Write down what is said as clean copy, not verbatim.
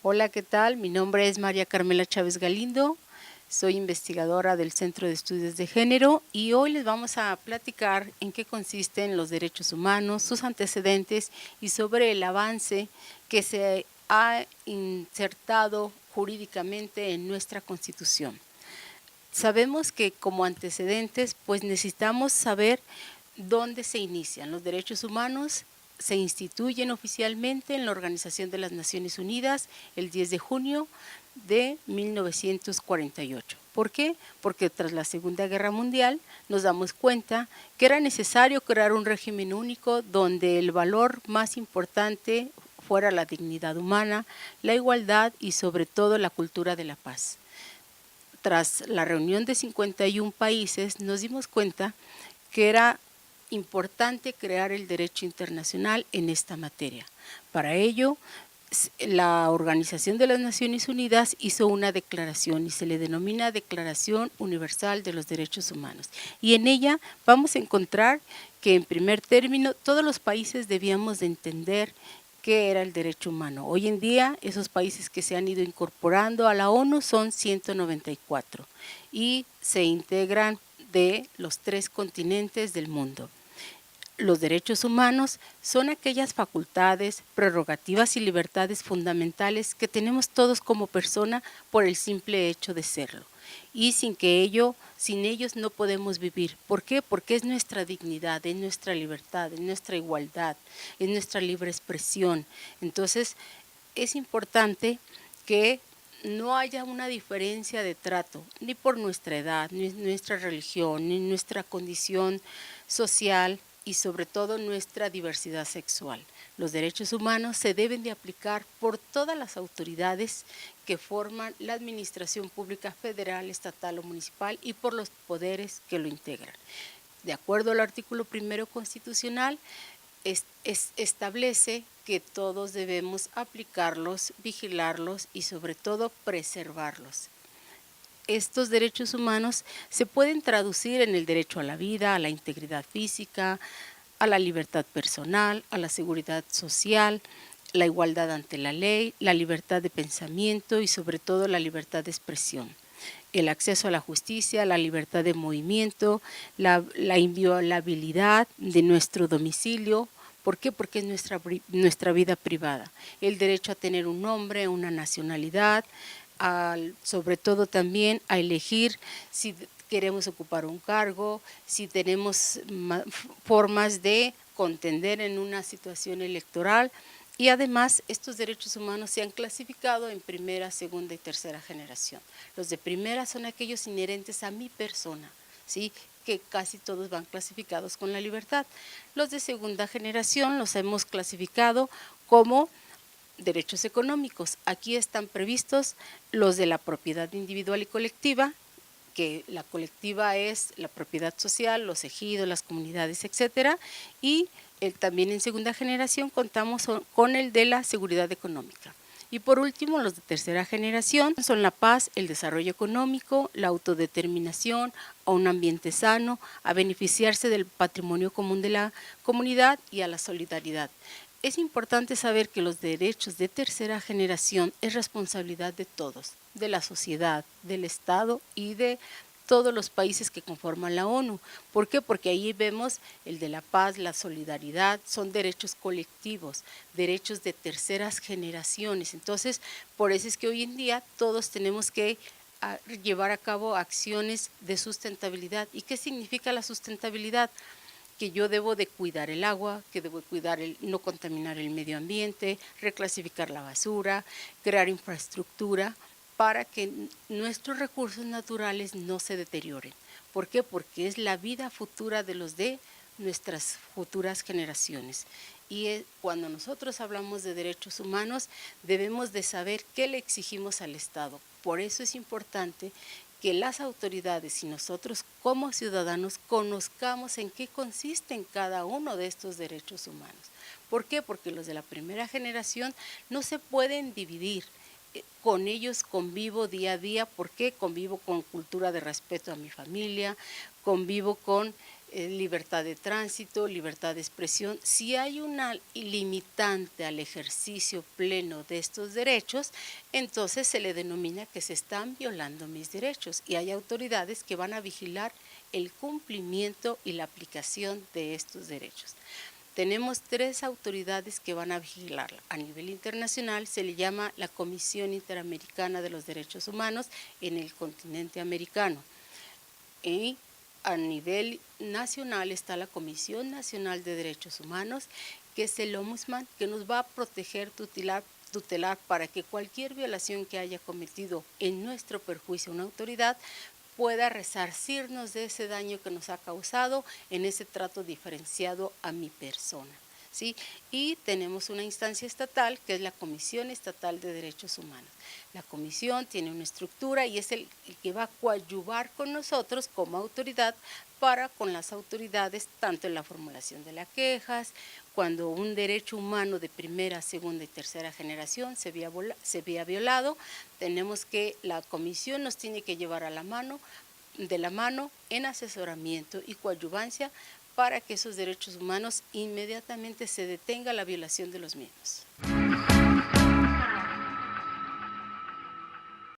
Hola, ¿qué tal? Mi nombre es María Carmela Chávez Galindo, soy investigadora del Centro de Estudios de Género y hoy les vamos a platicar en qué consisten los derechos humanos, sus antecedentes y sobre el avance que se ha insertado jurídicamente en nuestra Constitución. Sabemos que como antecedentes, pues necesitamos saber dónde se inician los derechos humanos. Se instituyen oficialmente en la Organización de las Naciones Unidas el 10 de junio de 1948. ¿Por qué? Porque tras la Segunda Guerra Mundial nos damos cuenta que era necesario crear un régimen único donde el valor más importante fuera la dignidad humana, la igualdad y sobre todo la cultura de la paz. Tras la reunión de 51 países nos dimos cuenta que era importante crear el derecho internacional en esta materia. Para ello, la Organización de las Naciones Unidas hizo una declaración y se le denomina Declaración Universal de los Derechos Humanos. Y en ella vamos a encontrar que en primer término todos los países debíamos de entender qué era el derecho humano. Hoy en día esos países que se han ido incorporando a la ONU son 194 y se integran de los 3 continentes del mundo. Los derechos humanos son aquellas facultades, prerrogativas y libertades fundamentales que tenemos todos como persona por el simple hecho de serlo. Y sin ellos no podemos vivir. ¿Por qué? Porque es nuestra dignidad, es nuestra libertad, es nuestra igualdad, es nuestra libre expresión. Entonces, es importante que no haya una diferencia de trato, ni por nuestra edad, ni nuestra religión, ni nuestra condición social y sobre todo nuestra diversidad sexual. Los derechos humanos se deben de aplicar por todas las autoridades que forman la administración pública federal, estatal o municipal y por los poderes que lo integran. De acuerdo al artículo 1 constitucional, establece que todos debemos aplicarlos, vigilarlos y sobre todo preservarlos. Estos derechos humanos se pueden traducir en el derecho a la vida, a la integridad física, a la libertad personal, a la seguridad social, la igualdad ante la ley, la libertad de pensamiento y sobre todo la libertad de expresión, el acceso a la justicia, la libertad de movimiento, la inviolabilidad de nuestro domicilio. ¿Por qué? Porque es nuestra vida privada. El derecho a tener un nombre, una nacionalidad, sobre todo también a elegir si queremos ocupar un cargo, si tenemos formas de contender en una situación electoral. Y además, estos derechos humanos se han clasificado en primera, segunda y tercera generación. Los de primera son aquellos inherentes a mi persona, ¿sí?, que casi todos van clasificados con la libertad. Los de segunda generación los hemos clasificado como derechos económicos. Aquí están previstos los de la propiedad individual y colectiva, que la colectiva es la propiedad social, los ejidos, las comunidades, etcétera, y también en segunda generación contamos con el de la seguridad económica. Y por último, los de tercera generación son la paz, el desarrollo económico, la autodeterminación, a un ambiente sano, a beneficiarse del patrimonio común de la comunidad y a la solidaridad. Es importante saber que los derechos de tercera generación es responsabilidad de todos, de la sociedad, del Estado y de todos los países que conforman la ONU. ¿Por qué? Porque ahí vemos el de la paz, la solidaridad, son derechos colectivos, derechos de terceras generaciones. Entonces, por eso es que hoy en día todos tenemos que llevar a cabo acciones de sustentabilidad. ¿Y qué significa la sustentabilidad? Que yo debo de cuidar el agua, que debo de cuidar no contaminar el medio ambiente, reclasificar la basura, crear infraestructura para que nuestros recursos naturales no se deterioren. ¿Por qué? Porque es la vida futura de nuestras futuras generaciones. Y cuando nosotros hablamos de derechos humanos, debemos de saber qué le exigimos al Estado. Por eso es importante que las autoridades y nosotros como ciudadanos conozcamos en qué consisten cada uno de estos derechos humanos. ¿Por qué? Porque los de la primera generación no se pueden dividir. Con ellos convivo día a día. ¿Por qué? Convivo con cultura de respeto a mi familia, convivo con libertad de tránsito, libertad de expresión. Si hay una limitante al ejercicio pleno de estos derechos, entonces se le denomina que se están violando mis derechos y hay autoridades que van a vigilar el cumplimiento y la aplicación de estos derechos. Tenemos 3 autoridades que van a vigilarla. A nivel internacional se le llama la Comisión Interamericana de los Derechos Humanos en el continente americano. Y a nivel nacional está la Comisión Nacional de Derechos Humanos, que es el Ombudsman, que nos va a proteger, tutelar para que cualquier violación que haya cometido en nuestro perjuicio una autoridad pueda resarcirnos de ese daño que nos ha causado en ese trato diferenciado a mi persona, ¿sí? Y tenemos una instancia estatal que es la Comisión Estatal de Derechos Humanos. La comisión tiene una estructura y es el que va a coadyuvar con nosotros como autoridad para con las autoridades, tanto en la formulación de las quejas, cuando un derecho humano de primera, segunda y tercera generación se vea violado, tenemos que, la comisión nos tiene que llevar de la mano en asesoramiento y coadyuvancia para que esos derechos humanos inmediatamente se detenga la violación de los mismos.